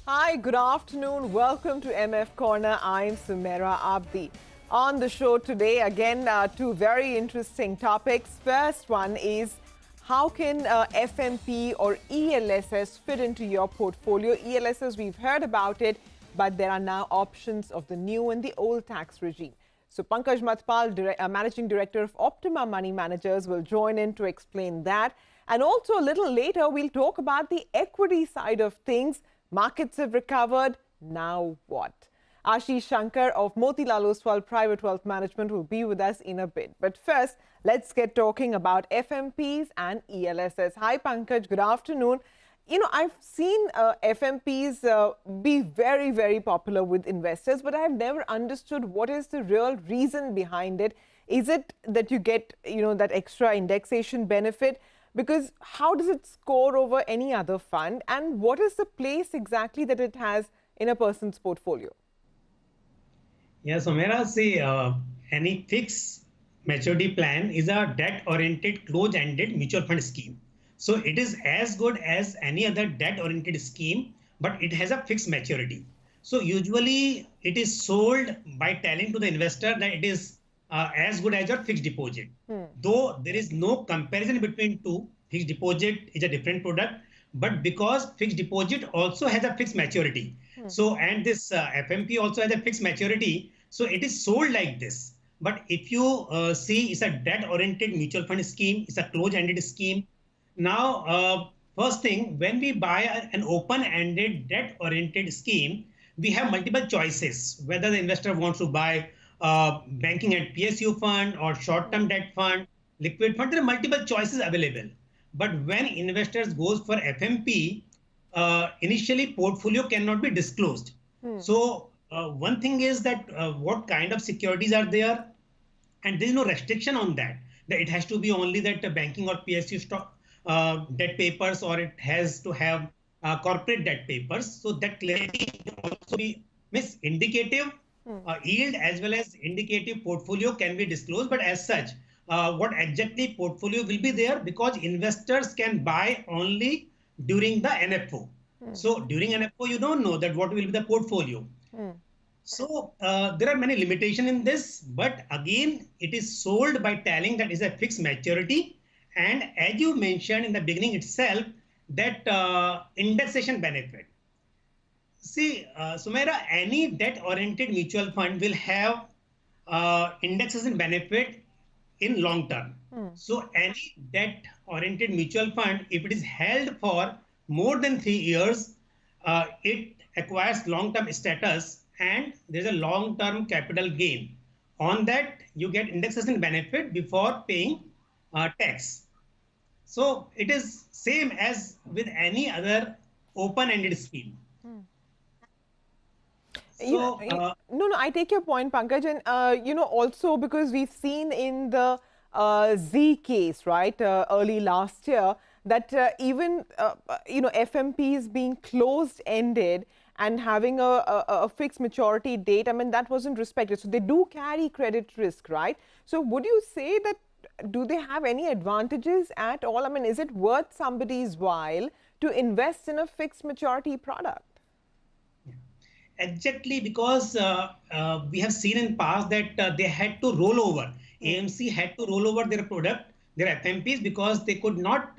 Hi, good afternoon. Welcome to MF Corner. I'm Sumera Abdi. On the show today, again, two very interesting topics. First one is how can FMP or ELSS fit into your portfolio? ELSS, we've heard about it, but there are now options of the new and the old tax regime. So Pankaj Matpal, Managing Director of Optima Money Managers, will join in to explain that. And also a little later, we'll talk about the equity side of things. Markets have recovered. Now what? Ashish Shankar of Motilal Oswal Private Wealth Management will be with us in a bit. But first, let's get talking about FMPs and ELSS. Hi, Pankaj. Good afternoon. You know, I've seen FMPs be very, very popular with investors, but I've never understood what is the real reason behind it. Is it that you get, that extra indexation benefit? Because how does it score over any other fund? And what is the place exactly that it has in a person's portfolio? Yeah, so Mera, see, any fixed maturity plan is a debt-oriented, close-ended mutual fund scheme. So it is as good as any other debt-oriented scheme, but it has a fixed maturity. So usually it is sold by telling to the investor that it is as good as your fixed deposit. Though there is no comparison between two, fixed deposit is a different product, but because fixed deposit also has a fixed maturity. So, and this FMP also has a fixed maturity. So it is sold like this. But if you see, it's a debt-oriented mutual fund scheme, it's a closed-ended scheme. Now, first thing, when we buy an open-ended debt-oriented scheme, we have multiple choices, whether the investor wants to buy banking and PSU fund or short-term debt fund, liquid fund. There are multiple choices available. But when investors goes for FMP, initially portfolio cannot be disclosed. So one thing is that what kind of securities are there, and there is no restriction on that. That it has to be only that banking or PSU stock debt papers, or it has to have corporate debt papers. So that clarity can also be indicative yield as well as indicative portfolio can be disclosed. But as such, what exactly portfolio will be there, because investors can buy only during the NFO. So during NFO, you don't know that what will be the portfolio. So there are many limitations in this, but again, it is sold by telling that is a fixed maturity. And as you mentioned in the beginning itself, that indexation benefit. See, Sumera, any debt-oriented mutual fund will have indexation benefit in long term. So any debt-oriented mutual fund, if it is held for more than 3 years, it acquires long-term status and there's a long-term capital gain. On that, you get indexation benefit before paying tax. So it is same as with any other open-ended scheme. So, No, I take your point, Pankaj. And, also because we've seen in the Z case, right, early last year, that even, FMPs being closed-ended and having a fixed maturity date, I mean, that wasn't respected. So they do carry credit risk, right? So would you say that, do they have any advantages at all? I mean, is it worth somebody's while to invest in a fixed maturity product? exactly, because we have seen in past that they had to roll over. AMC had to roll over their product, their FMPs, because they could not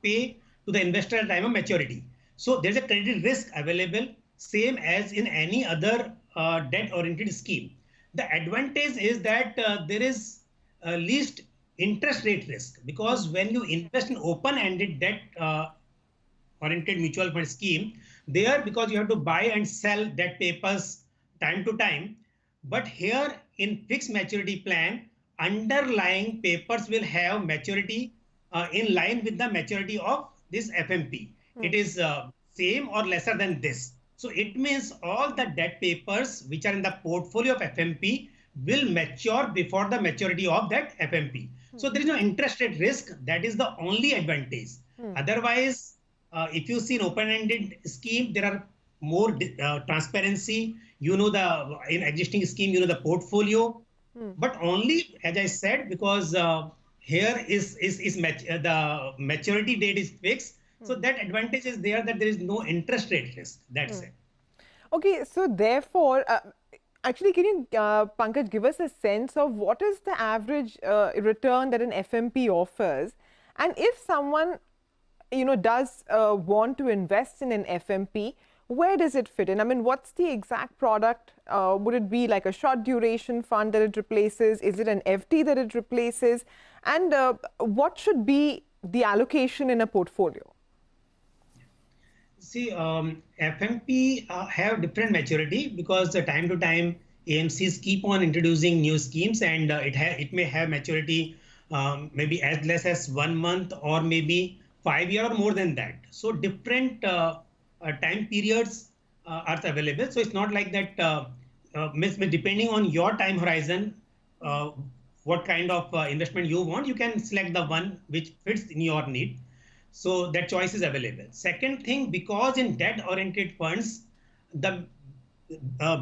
pay to the investor at time of maturity. So there's a credit risk available, same as in any other debt-oriented scheme. The advantage is that there is least interest rate risk, because when you invest in open-ended debt oriented mutual fund scheme, there, because you have to buy and sell debt papers time to time. But here in fixed maturity plan, underlying papers will have maturity in line with the maturity of this FMP. It is same or lesser than this. So it means all the debt papers which are in the portfolio of FMP will mature before the maturity of that FMP. So there is no interest rate risk. That is the only advantage. Otherwise, if you see an open-ended scheme, there are more transparency. You know the in existing scheme, you know the portfolio, but only, as I said, because here the maturity date is fixed. So that advantage is there, that there is no interest rate risk. That's it. Okay, so therefore, actually, can you, Pankaj, give us a sense of what is the average return that an FMP offers? And if someone, does want to invest in an FMP, where does it fit in? I mean, what's the exact product? Would it be like a short duration fund that it replaces? Is it an FD that it replaces? And what should be the allocation in a portfolio? See, FMP have different maturity because the time to time AMCs keep on introducing new schemes, and it may have maturity maybe as less as 1 month or maybe 5 years or more than that. So different time periods are available. So it's not like that. Depending on your time horizon, uh, what kind of investment you want, you can select the one which fits in your need. So that choice is available. Second thing, because in debt-oriented funds, the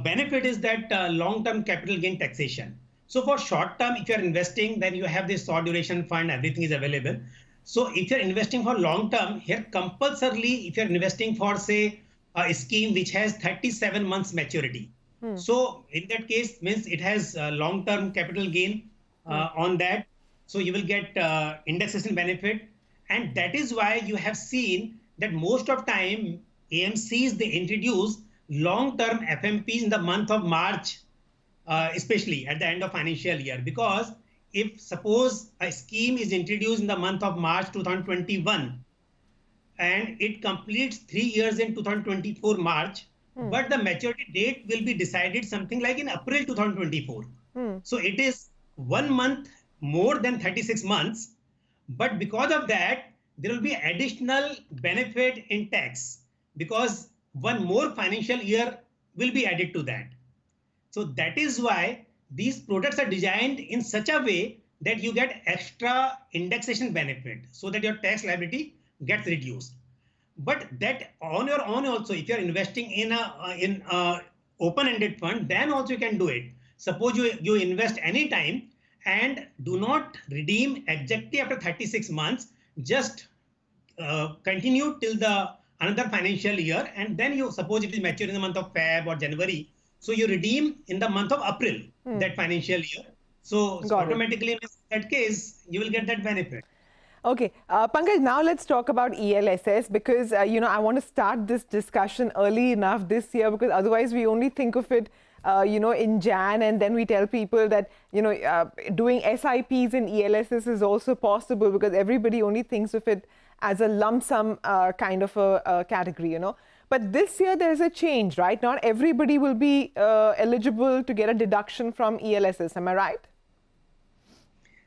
benefit is that long-term capital gain taxation. So for short term, if you're investing, then you have this short duration fund, everything is available. So if you're investing for long term, here compulsorily, if you're investing for, say, a scheme which has 37 months maturity. So in that case, means it has long-term capital gain on that. So you will get indexation benefit. And that is why you have seen that most of time AMCs, they introduce long-term FMPs in the month of March, especially at the end of financial year. Because if suppose a scheme is introduced in the month of March 2021 and it completes 3 years in 2024 March, but the maturity date will be decided something like in April 2024. So it is 1 month more than 36 months. But because of that, there will be additional benefit in tax because one more financial year will be added to that. So that is why these products are designed in such a way that you get extra indexation benefit so that your tax liability gets reduced. But that on your own also, if you're investing in a open-ended fund, then also you can do it. Suppose you invest anytime and do not redeem exactly after 36 months, just continue till the another financial year, and then you suppose it is mature in the month of Feb or January, so you redeem in the month of April that financial year. So automatically in that case you will get that benefit. Okay, Pankaj, now let's talk about ELSS because, I want to start this discussion early enough this year because otherwise we only think of it, in Jan, and then we tell people that, doing SIPs in ELSS is also possible because everybody only thinks of it as a lump sum kind of a category, But this year there is a change, right? Not everybody will be eligible to get a deduction from ELSS. Am I right?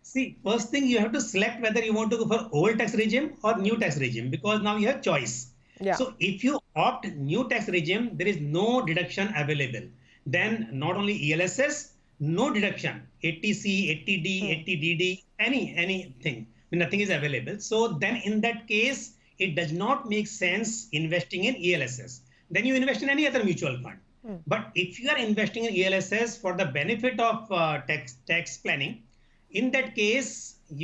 See, first thing you have to select whether you want to go for old tax regime or new tax regime because now you have choice. Yeah. So if you opt new tax regime, there is no deduction available. Then not only ELSS, no deduction, 80C, 80D, 80DD, anything, nothing is available. So then in that case, it does not make sense investing in ELSS. Then you invest in any other mutual fund. But if you are investing in ELSS for the benefit of tax planning, in that case, if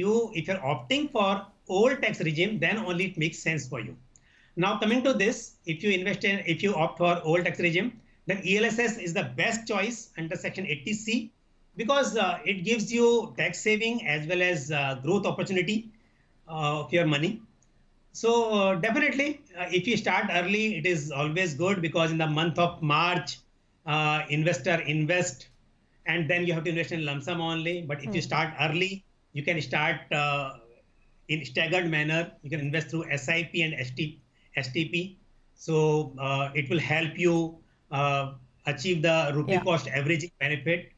you're opting for old tax regime, then only it makes sense for you. Now coming to this, if you opt for old tax regime, then ELSS is the best choice under section 80C because it gives you tax saving as well as growth opportunity of your money. So definitely, if you start early, it is always good because in the month of March, investor invest, and then you have to invest in lump sum only. But if you start early, you can start in staggered manner. You can invest through SIP and STP. So it will help you achieve the rupee cost averaging benefit.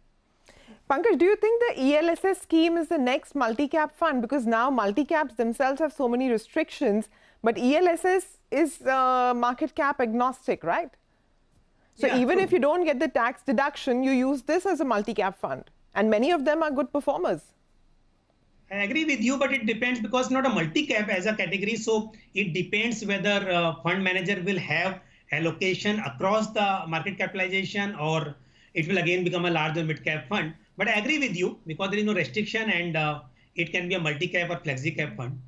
Pankaj, do you think the ELSS scheme is the next multi-cap fund? Because now multi-caps themselves have so many restrictions, but ELSS is market cap agnostic, right? So even if you don't get the tax deduction, you use this as a multi-cap fund. And many of them are good performers. I agree with you, but it depends because not a multi-cap as a category. So it depends whether fund manager will have allocation across the market capitalization or it will again become a larger mid-cap fund. But I agree with you because there is no restriction and it can be a multi-cap or flexi-cap fund.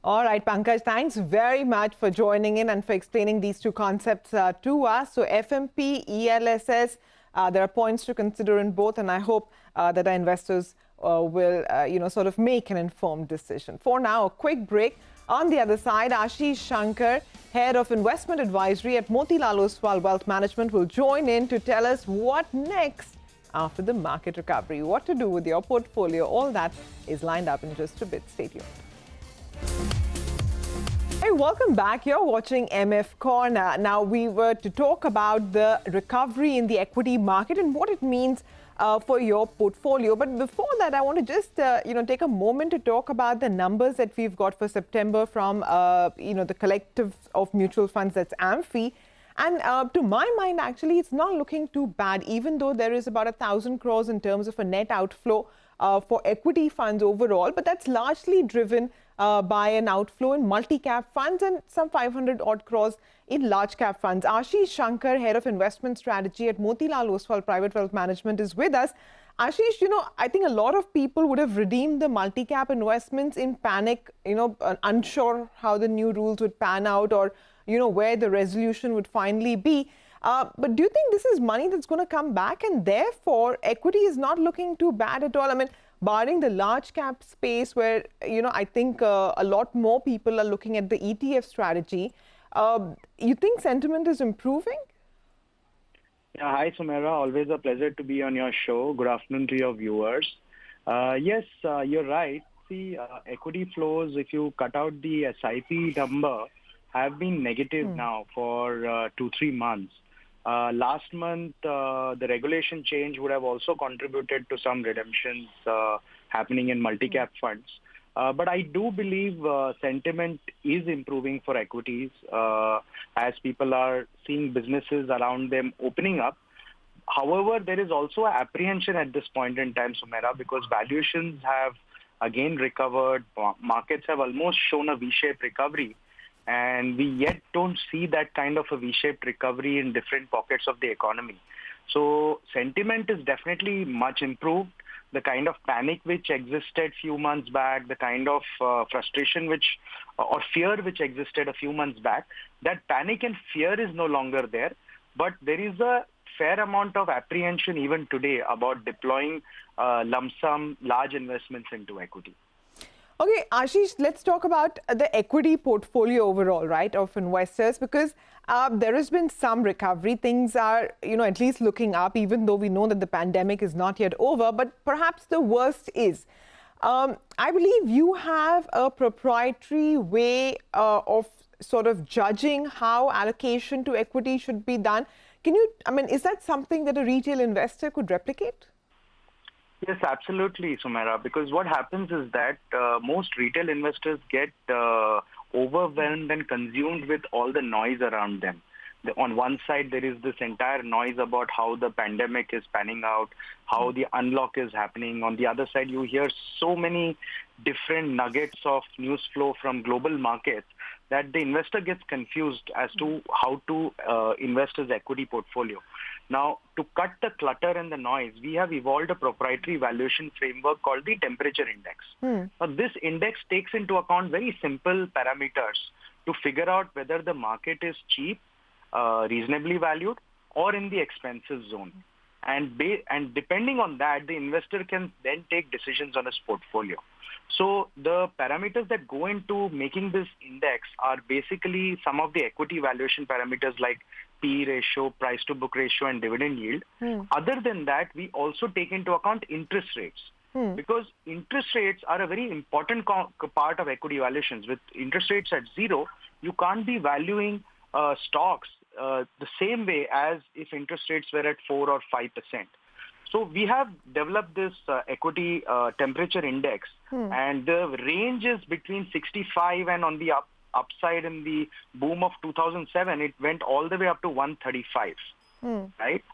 All right, Pankaj, thanks very much for joining in and for explaining these two concepts to us. So FMP, ELSS, there are points to consider in both, and I hope that our investors will, sort of make an informed decision. For now, a quick break. On the other side, Ashish Shankar, Head of Investment Advisory at Motilal Oswal Wealth Management, will join in to tell us what next after the market recovery. What to do with your portfolio, all that is lined up in just a bit. Stay tuned. Hey, welcome back. You're watching MF Corner. Now, we were to talk about the recovery in the equity market and what it means for your portfolio. But before that, I want to just, take a moment to talk about the numbers that we've got for September from, the collective of mutual funds, that's AMFI. And to my mind, actually, it's not looking too bad, even though there is about 1,000 crores in terms of a net outflow for equity funds overall. But that's largely driven by an outflow in multi-cap funds and some 500 odd crores in large cap funds. Ashish Shankar, Head of Investment Strategy at Motilal Oswal Private Wealth Management, is with us. Ashish, I think a lot of people would have redeemed the multi-cap investments in panic, unsure how the new rules would pan out or, where the resolution would finally be. But do you think this is money that's going to come back, and therefore equity is not looking too bad at all? I mean, barring the large cap space where, I think a lot more people are looking at the ETF strategy, you think sentiment is improving? Yeah, hi, Sumaira. Always a pleasure to be on your show. Good afternoon to your viewers. Yes, you're right. See, equity flows, if you cut out the SIP number, have been negative now for 2-3 months. Last month, the regulation change would have also contributed to some redemptions happening in multi-cap funds. But I do believe sentiment is improving for equities as people are seeing businesses around them opening up. However, there is also apprehension at this point in time, Sumaira, because valuations have again recovered. Markets have almost shown a V-shaped recovery. And we yet don't see that kind of a V-shaped recovery in different pockets of the economy. So sentiment is definitely much improved. The kind of panic which existed few months back, the kind of frustration or fear which existed a few months back, that panic and fear is no longer there. But there is a fair amount of apprehension even today about deploying lump sum large investments into equity. Okay, Ashish, let's talk about the equity portfolio overall, right, of investors, because there has been some recovery. Things are, at least looking up, even though we know that the pandemic is not yet over, but perhaps the worst is. I believe you have a proprietary way of sort of judging how allocation to equity should be done. Is that something that a retail investor could replicate? Yes, absolutely, Sumaira, because what happens is that most retail investors get overwhelmed and consumed with all the noise around them. On one side, there is this entire noise about how the pandemic is panning out, how the unlock is happening. On the other side, you hear so many different nuggets of news flow from global markets that the investor gets confused as to how to invest his equity portfolio. Now, to cut the clutter and the noise, we have evolved a proprietary valuation framework called the temperature index. Now, this index takes into account very simple parameters to figure out whether the market is cheap, reasonably valued, or in the expensive zone. And depending on that, the investor can then take decisions on his portfolio. So the parameters that go into making this index are basically some of the equity valuation parameters like P/E ratio, price to book ratio, and dividend yield. Other than that, we also take into account interest rates. Because interest rates are a very important part of equity valuations. With interest rates at zero, you can't be valuing stocks the same way as if interest rates were at 4 or 5%. So we have developed this equity temperature index, and the range is between 65 and on the upside in the boom of 2007, it went all the way up to 135, right?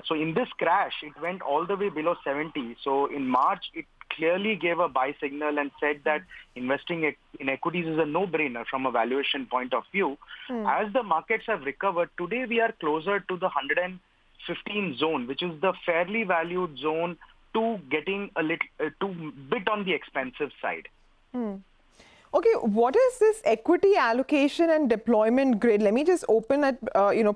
So in this crash, it went all the way below 70. So in March, it clearly gave a buy signal and said that investing in equities is a no-brainer from a valuation point of view. As the markets have recovered, today we are closer to the 115 zone, which is the fairly valued zone, to getting a little bit on the expensive side. Okay, what is this equity allocation and deployment grid? Let me just open it,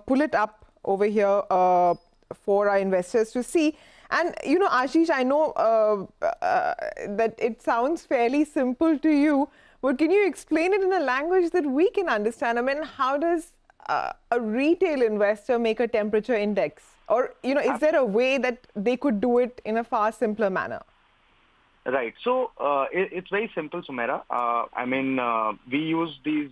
pull it up over here for our investors to see. And, Ashish, I know that it sounds fairly simple to you, but can you explain it in a language that we can understand? I mean, how does a retail investor make a temperature index? Or, is there a way that they could do it in a far simpler manner? Right. So it's very simple, Sumaira. We use these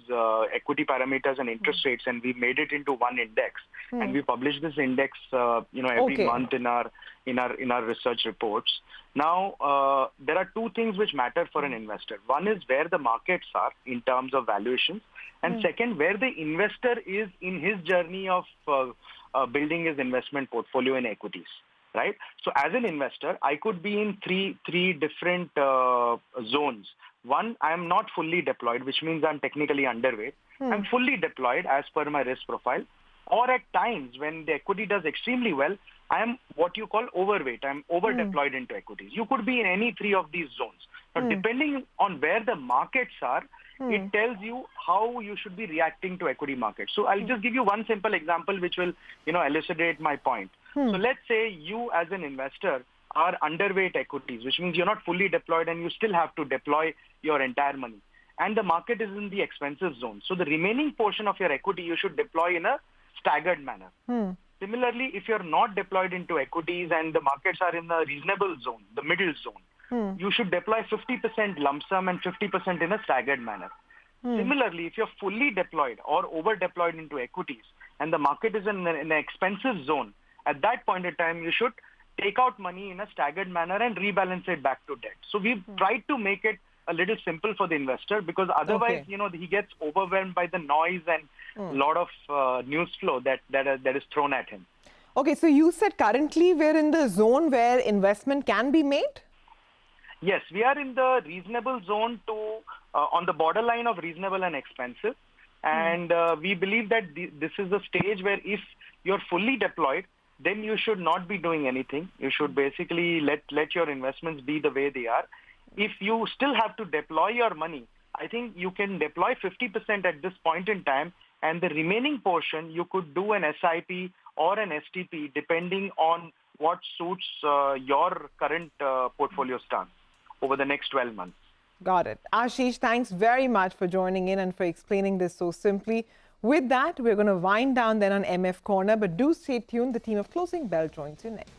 equity parameters and interest rates, and we made it into one index, and we publish this index, every month in our research reports. Now, there are two things which matter for an investor. One is where the markets are in terms of valuations, and second, where the investor is in his journey of building his investment portfolio in equities. Right. So as an investor, I could be in three different zones. One, I am not fully deployed, which means I'm technically underweight. I'm fully deployed as per my risk profile. Or at times when the equity does extremely well, I am what you call overweight. I'm over deployed into equities. You could be in any three of these zones. Now, depending on where the markets are, it tells you how you should be reacting to equity markets. So I'll just give you one simple example which will, elucidate my point. So let's say you as an investor are underweight equities, which means you're not fully deployed and you still have to deploy your entire money. And the market is in the expensive zone. So the remaining portion of your equity you should deploy in a staggered manner. Similarly, if you're not deployed into equities and the markets are in the reasonable zone, the middle zone, you should deploy 50% lump sum and 50% in a staggered manner. Similarly, if you're fully deployed or over deployed into equities and the market is in an expensive zone, at that point in time, you should take out money in a staggered manner and rebalance it back to debt. So we've tried to make it a little simple for the investor because otherwise, he gets overwhelmed by the noise and a lot of news flow that is thrown at him. Okay, so you said currently we're in the zone where investment can be made? Yes, we are in the reasonable zone to on the borderline of reasonable and expensive. And we believe that this is the stage where if you're fully deployed, then you should not be doing anything. You should basically let your investments be the way they are. If you still have to deploy your money, I think you can deploy 50% at this point in time, and the remaining portion you could do an SIP or an STP depending on what suits your current portfolio stance over the next 12 months. Got it. Ashish, thanks very much for joining in and for explaining this so simply. With that, we're going to wind down then on MF Corner, but do stay tuned. The team of Closing Bell joins you next.